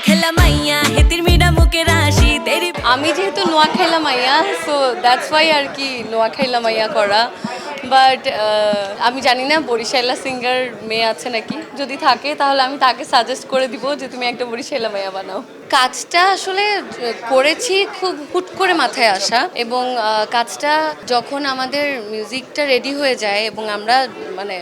খেলা মাইয়া হেতির মিডা মুখে রাশি তেরি আমি যেহেতু নোয়াখাইলা মাইয়া, সো দ্যাটস ওয়াই আর কি নোয়াখাইলা মাইয়া করা। বাট আমি জানি না বরিশাইলা সিঙ্গার মেয়ে আছে নাকি, যদি থাকে তাহলে আমি তাকে সাজেস্ট করে দিব যে তুমি একটা বরিশাইলা মাইয়া বানাও। কাজটা আসলে করেছি খুব হুট করে মাথায় আসা, এবং কাজটা যখন আমাদের মিউজিকটা রেডি হয়ে যায় এবং আমরা মানে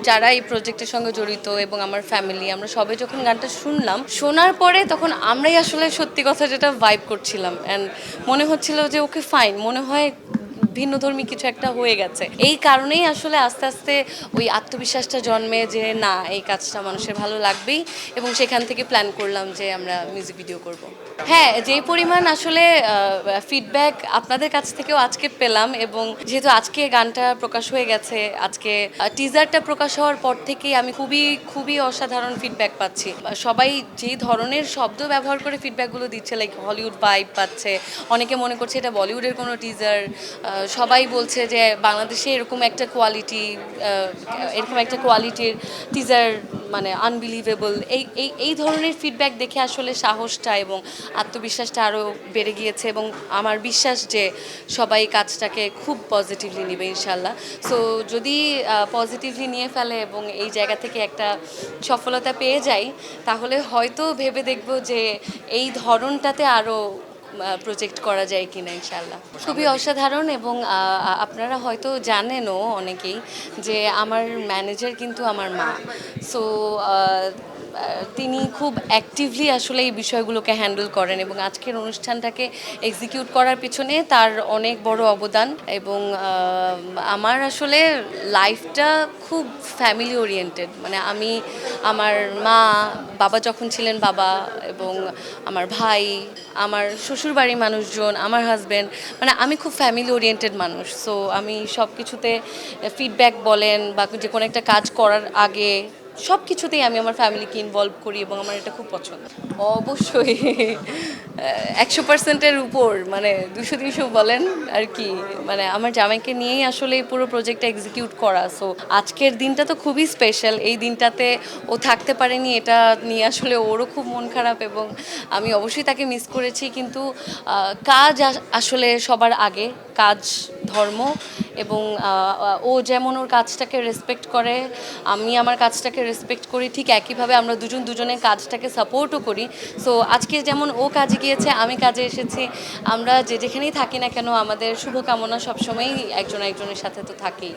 যারা এই প্রজেক্টের সঙ্গে জড়িত এবং আমার ফ্যামিলি, আমরা সবাই যখন গানটা শুনলাম, শোনার পরে তখন আমরাই আসলে সত্যি কথা যেটা ভাইব করছিলাম, অ্যান্ড মনে হচ্ছিল যে ওকে ফাইন, মনে হয় ভিন্নধর্মী কিছু একটা হয়ে গেছে। এই কারণেই আসলে আস্তে আস্তে ওই আত্মবিশ্বাসটা জন্মে যে না, এই কাজটা মানুষের ভালো লাগবেই, এবং সেখান থেকে প্ল্যান করলাম যে আমরা মিউজিক ভিডিও করব। হ্যাঁ, যে পরিমাণ আসলে ফিডব্যাক আপনাদের কাছ থেকেও আজকে পেলাম, এবং যেহেতু আজকে গানটা প্রকাশ হয়ে গেছে, আজকে টিজারটা প্রকাশ হওয়ার পর থেকেই আমি খুবই খুবই অসাধারণ ফিডব্যাক পাচ্ছি। সবাই যেই ধরনের শব্দ ব্যবহার করে ফিডব্যাকগুলো দিচ্ছে, লাইক হলিউড ভাইব পাচ্ছে, অনেকে মনে করছে এটা বলিউডের কোনো টিজার, সবাই বলছে যে বাংলাদেশে এরকম একটা কোয়ালিটির টিজার মানে আনবিলিভেবল। এই ধরনের ফিডব্যাক দেখে আসলে সাহসটা এবং আত্মবিশ্বাসটা আরও বেড়ে গিয়েছে, এবং আমার বিশ্বাস যে সবাই কাজটাকে খুব পজিটিভলি নেবে ইনশাল্লাহ। সো যদি পজিটিভলি নিয়ে ফেলে এবং এই জায়গা থেকে একটা সফলতা পেয়ে যাই, তাহলে হয়তো ভেবে দেখব যে এই ধরনটাতে আরও প্রজেক্ট করা যায় কিনা ইনশাল্লাহ। খুবই অসাধারণ, এবং আপনারা হয়তো জানেনও অনেকেই যে আমার ম্যানেজার কিন্তু আমার মা। সো তিনি খুব অ্যাক্টিভলি আসলে এই বিষয়গুলোকে হ্যান্ডেল করেন, এবং আজকের অনুষ্ঠানটাকে এক্সিকিউট করার পিছনে তার অনেক বড় অবদান। এবং আমার আসলে লাইফটা খুব ফ্যামিলি ওরিয়েন্টেড, মানে আমি আমার বাবা যখন ছিলেন বাবা, এবং আমার ভাই, আমার শ্বশুরবাড়ির মানুষজন, আমার হাজব্যান্ড, মানে আমি খুব ফ্যামিলি ওরিয়েন্টেড মানুষ। সো আমি সব কিছুতে ফিডব্যাক বলেন বা যে কোনো একটা কাজ করার আগে সব কিছুতেই আমি আমার ফ্যামিলিকে ইনভলভ করি, এবং আমার এটা খুব পছন্দ। অবশ্যই 100%-এর উপর, মানে 200-300 বলেন আর কি। মানে আমার জামাইকে নিয়েই আসলে এই পুরো প্রজেক্টটা এক্সিকিউট করা। সো আজকের দিনটা তো খুবই স্পেশাল। এই দিনটাতে ও থাকতে পারেনি, এটা নিয়ে আসলে ওরও খুব মন খারাপ, এবং আমি অবশ্যই তাকে মিস করেছি। কিন্তু কাজ আসলে সবার আগে, কাজ ধর্ম, এবং ও যেমন ওর কাজটাকে রেসপেক্ট করে, আমি আমার কাজটাকে রেসপেক্ট করি, ঠিক একইভাবে আমরা দুজনের কাজটাকে সাপোর্টও করি। সো আজকে যেমন ও কাজে গিয়েছে, আমি কাজে এসেছি, আমরা যেখানেই থাকি না কেন আমাদের শুভকামনা সবসময়ই একজনের সাথে তো থাকেই।